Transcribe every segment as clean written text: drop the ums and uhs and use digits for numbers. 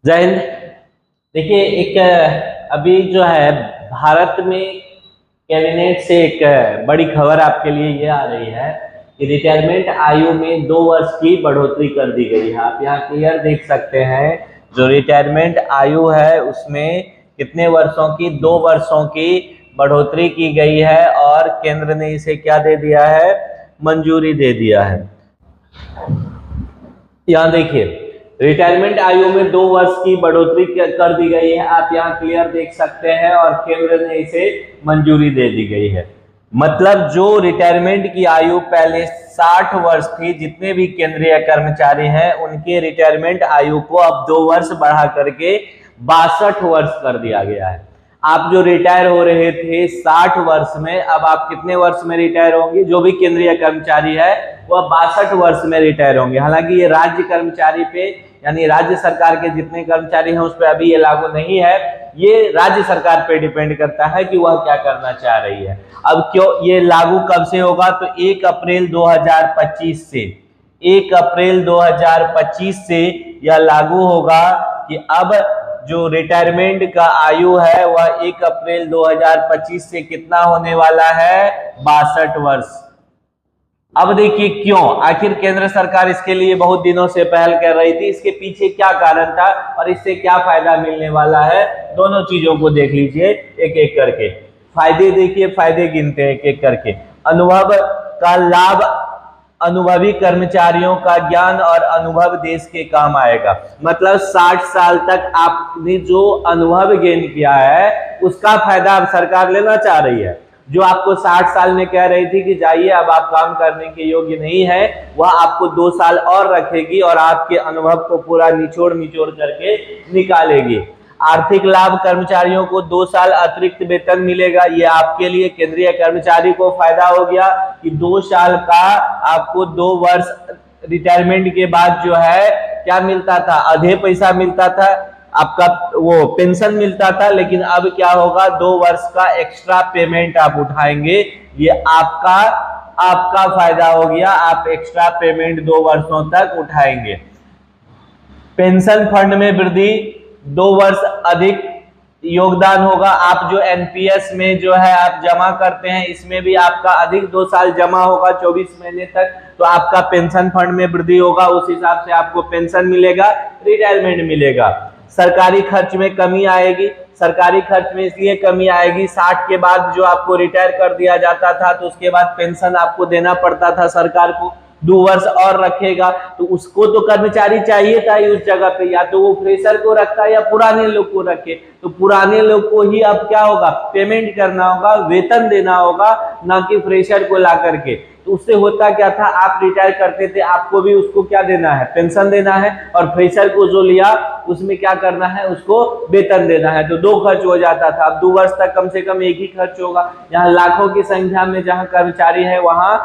जय हिंद। देखिए, एक अभी जो है भारत में कैबिनेट से एक बड़ी खबर आपके लिए ये आ रही है कि रिटायरमेंट आयु में 2 वर्ष की बढ़ोतरी कर दी गई है। आप यहाँ क्लियर देख सकते हैं, जो रिटायरमेंट आयु है उसमें कितने वर्षों की, 2 वर्षों की बढ़ोतरी की गई है और केंद्र ने इसे क्या दे दिया है, मंजूरी दे दिया है। यहाँ देखिए, रिटायरमेंट आयु में 2 वर्ष की बढ़ोतरी कर दी गई है। आप यहाँ क्लियर देख सकते हैं और केंद्र ने इसे मंजूरी दे दी गई है। मतलब जो रिटायरमेंट की आयु पहले 60 वर्ष थी, जितने भी केंद्रीय कर्मचारी हैं उनके रिटायरमेंट आयु को अब 2 वर्ष बढ़ा करके 62 वर्ष कर दिया गया है। आप जो रिटायर हो रहे थे 60 वर्ष में, अब आप कितने वर्ष में रिटायर होंगे? जो भी केंद्रीय कर्मचारी है वह 62 वर्ष में रिटायर होंगे। हालांकि ये राज्य कर्मचारी पे, यानी राज्य सरकार के जितने कर्मचारी हैं उस पर अभी ये लागू नहीं है। ये राज्य सरकार पे डिपेंड करता है कि वह क्या करना चाह रही है। अब क्यों ये लागू कब से होगा? तो 1 अप्रैल 2025 से, 1 अप्रैल 2025 से यह लागू होगा कि अब जो रिटायरमेंट का आयु है वह 1 अप्रैल 2025 से कितना होने वाला है? 62 वर्ष। अब देखिए क्यों, आखिर केंद्र सरकार इसके लिए बहुत दिनों से पहल कर रही थी, इसके पीछे क्या कारण था और इससे क्या फायदा मिलने वाला है, दोनों चीजों को देख लीजिए एक एक करके। फायदे देखिए, फायदे गिनते हैं एक एक करके। अनुभव का लाभ, अनुभवी कर्मचारियों का ज्ञान और अनुभव देश के काम आएगा। मतलब 60 साल तक आपने जो अनुभव गेन किया है उसका फायदा अब सरकार लेना चाह रही है। जो आपको 60 साल में कह रही थी कि जाइए अब आप काम करने के योग्य नहीं है, वह आपको 2 साल और रखेगी और आपके अनुभव को पूरा निचोड़ निचोड़ करके निकालेगी। आर्थिक लाभ, कर्मचारियों को 2 साल अतिरिक्त वेतन मिलेगा। ये आपके लिए, केंद्रीय कर्मचारी को फायदा हो गया कि 2 साल का आपको 2 वर्ष रिटायरमेंट के बाद जो है क्या मिलता था, आधे पैसा मिलता था, आपका वो पेंशन मिलता था। लेकिन अब क्या होगा, 2 वर्ष का एक्स्ट्रा पेमेंट आप उठाएंगे। ये आपका फायदा हो गया, आप एक्स्ट्रा पेमेंट 2 वर्षों तक उठाएंगे। पेंशन फंड में वृद्धि, 2 वर्ष अधिक योगदान होगा। आप जो एनपीएस में जो है आप जमा करते हैं, इसमें भी आपका अधिक 2 साल जमा होगा 24 महीने तक, तो आपका पेंशन फंड में वृद्धि होगा। उस हिसाब से आपको पेंशन मिलेगा, रिटायरमेंट मिलेगा। सरकारी खर्च में कमी आएगी। सरकारी खर्च में इसलिए कमी आएगी, 60 के बाद जो आपको रिटायर कर दिया जाता था तो उसके बाद पेंशन आपको देना पड़ता था सरकार को, 2 वर्ष और रखेगा तो उसको तो कर्मचारी चाहिए था ही उस जगह पे, या तो वो फ्रेशर को रखता या पुराने लोग को रखे। तो पुराने लोग को ही अब क्या होगा, पेमेंट करना होगा, वेतन देना होगा, ना कि फ्रेशर को ला करके। तो उससे होता क्या था, आप रिटायर करते थे, आपको भी उसको क्या देना है, पेंशन देना है, और फ्रेशर को जो लिया उसमें क्या करना है, उसको वेतन देना है। तो 2 खर्च हो जाता था। अब 2 वर्ष तक कम से कम एक ही खर्च होगा। यहाँ लाखों की संख्या में जहाँ कर्मचारी है वहां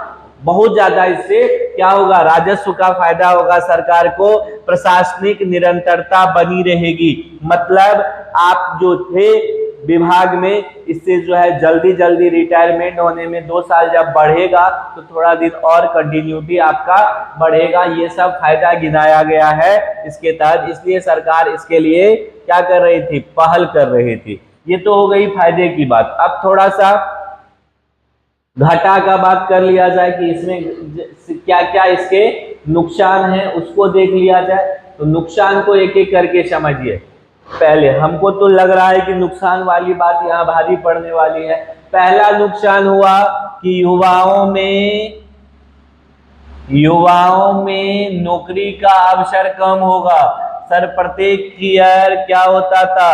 बहुत ज्यादा इससे क्या होगा, राजस्व का फायदा होगा सरकार को, प्रशासनिक निरंतरता बनी रहेगी। मतलब आप जो थे विभाग में, इससे जो है जल्दी जल्दी रिटायरमेंट होने में 2 साल जब बढ़ेगा तो थोड़ा दिन और कंटिन्यूटी आपका बढ़ेगा। ये सब फायदा गिनाया गया है इसके तहत, इसलिए सरकार इसके लिए क्या कर रही थी, पहल कर रही थी। ये तो हो गई फायदे की बात। अब थोड़ा सा घाटा का बात कर लिया जाए कि इसमें क्या क्या इसके नुकसान है, उसको देख लिया जाए। तो नुकसान को एक एक करके समझिए। पहले हमको तो लग रहा है कि नुकसान वाली बात यहाँ भारी पड़ने वाली है। पहला नुकसान हुआ कि युवाओं में नौकरी का अवसर कम होगा। सर, प्रत्येक ईयर क्या होता था,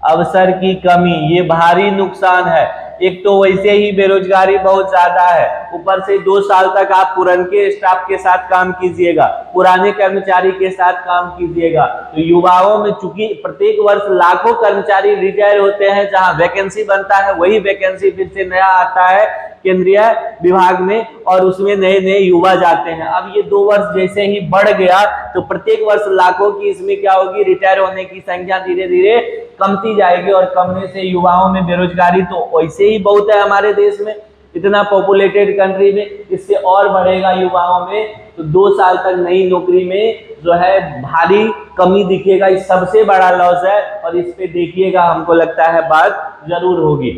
अवसर की कमी, ये भारी नुकसान है। एक तो वैसे ही बेरोजगारी बहुत ज्यादा है, ऊपर से 2 साल तक आप पुराने स्टाफ के साथ काम कीजिएगा, पुराने कर्मचारी के साथ काम कीजिएगा। तो युवाओं में चूंकि प्रत्येक वर्ष लाखों कर्मचारी रिटायर होते हैं, जहां वैकेंसी बनता है वही वैकेंसी फिर से नया आता है केंद्रीय विभाग में, और उसमें नए नए युवा जाते हैं। अब ये 2 वर्ष जैसे ही बढ़ गया तो प्रत्येक वर्ष लाखों की इसमें क्या होगी, रिटायर होने की संख्या धीरे धीरे कमती जाएगी, और कमने से युवाओं में बेरोजगारी तो वैसे ही बहुत है हमारे देश में। इतना पॉपुलेटेड कंट्री में इससे और बढ़ेगा युवाओं में, तो 2 साल तक नई नौकरी में जो है भारी कमी दिखेगा। ये सबसे बड़ा लॉस है और इस पे देखिएगा हमको लगता है बात जरूर होगी।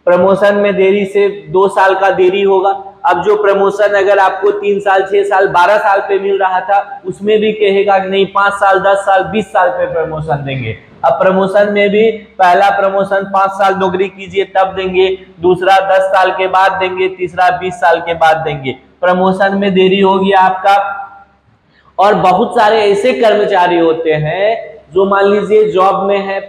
प्रमोशन में देरी से 2 साल का देरी होगा। अब जो प्रमोशन अगर आपको 3 साल 6 साल 12 साल पे मिल रहा था, उसमें भी कहेगा कि नहीं 5 साल 10 साल 20 साल पे प्रमोशन देंगे। अब प्रमोशन में भी पहला प्रमोशन 5 साल नौकरी कीजिए तब देंगे, दूसरा 10 साल के बाद देंगे, तीसरा 20 साल के बाद देंगे। प्रमोशन में देरी होगी आपका। और बहुत सारे ऐसे कर्मचारी होते हैं जो मान लीजिए जॉब में है,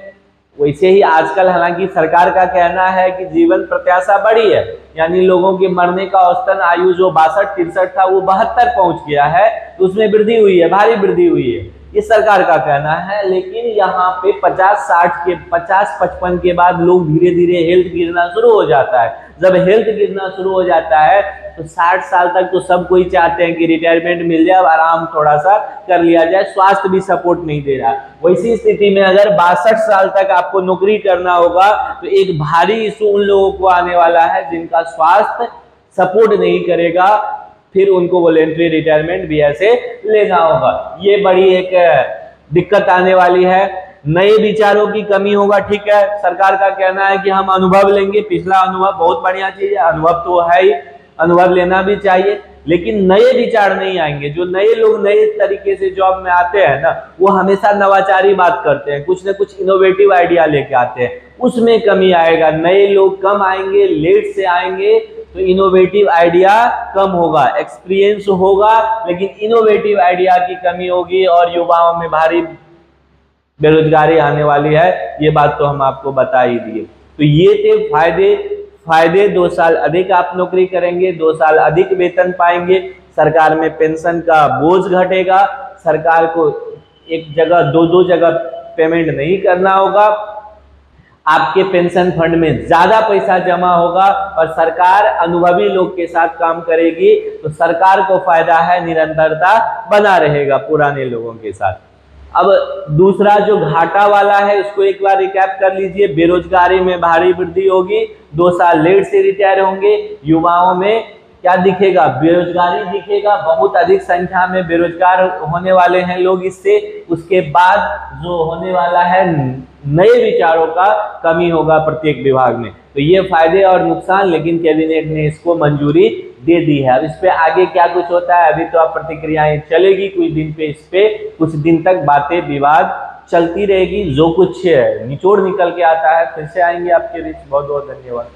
वैसे ही आजकल हालांकि सरकार का कहना है कि जीवन प्रत्याशा बढ़ी है, यानी लोगों के मरने का औसतन आयु जो 62-63 था वो 72 पहुंच गया है, तो उसमें वृद्धि हुई है, भारी वृद्धि हुई है, ये सरकार का कहना है। लेकिन यहाँ पे 50-55 के बाद लोग धीरे धीरे हेल्थ गिरना शुरू हो जाता है। जब हेल्थ गिरना शुरू हो जाता है तो 60 साल तक तो सब कोई चाहते हैं कि रिटायरमेंट मिल जाए, आराम थोड़ा सा कर लिया जाए, स्वास्थ्य भी सपोर्ट नहीं दे रहा। वैसी स्थिति में अगर 62 साल तक आपको नौकरी करना होगा तो एक भारी इशू उन लोगों को आने वाला है जिनका स्वास्थ्य सपोर्ट नहीं करेगा, फिर उनको वॉलेंटरी रिटायरमेंट भी ऐसे लेना होगा। ये बड़ी एक दिक्कत आने वाली है। नए विचारों की कमी होगा, ठीक है, सरकार का कहना है कि हम अनुभव लेंगे, पिछला अनुभव बहुत बढ़िया चीज है, अनुभव तो है ही, अनुभव लेना भी चाहिए, लेकिन नए विचार नहीं आएंगे। जो नए लोग नए तरीके से जॉब में आते हैं ना, वो हमेशा नवाचारी बात करते हैं, कुछ ना कुछ इनोवेटिव आइडिया लेके आते हैं, उसमें कमी आएगा। नए लोग कम आएंगे, लेट से आएंगे, तो इनोवेटिव आइडिया कम होगा, एक्सपीरियंस होगा लेकिन इनोवेटिव आइडिया की कमी होगी और युवाओं में भारी बेरोजगारी आने वाली है। ये बात तो हम आपको बता ही दिए। तो ये थे फायदे 2 साल अधिक आप नौकरी करेंगे, 2 साल अधिक वेतन पाएंगे, सरकार में पेंशन का बोझ घटेगा, सरकार को एक जगह 2 जगह पेमेंट नहीं करना होगा, आपके पेंशन फंड में ज्यादा पैसा जमा होगा और सरकार अनुभवी लोग के साथ काम करेगी, तो सरकार को फायदा है, निरंतरता बना रहेगा पुराने लोगों के साथ। अब दूसरा जो घाटा वाला है उसको एक बार रिकैप कर लीजिए। बेरोजगारी में भारी वृद्धि होगी, 2 साल लेट से रिटायर होंगे, युवाओं में क्या दिखेगा, बेरोजगारी दिखेगा, बहुत अधिक संख्या में बेरोजगार होने वाले हैं लोग इससे। उसके बाद जो होने वाला है नए विचारों का कमी होगा प्रत्येक विभाग में। तो ये फायदे और नुकसान, लेकिन कैबिनेट ने इसको मंजूरी दे दी है। अब इस पे आगे क्या कुछ होता है अभी तो आप प्रतिक्रियाएं चलेगी कुछ दिन पे, इस पे कुछ दिन तक बातें विवाद चलती रहेगी। जो कुछ निचोड़ निकल के आता है फिर से आएंगे आपके बीच। बहुत बहुत धन्यवाद।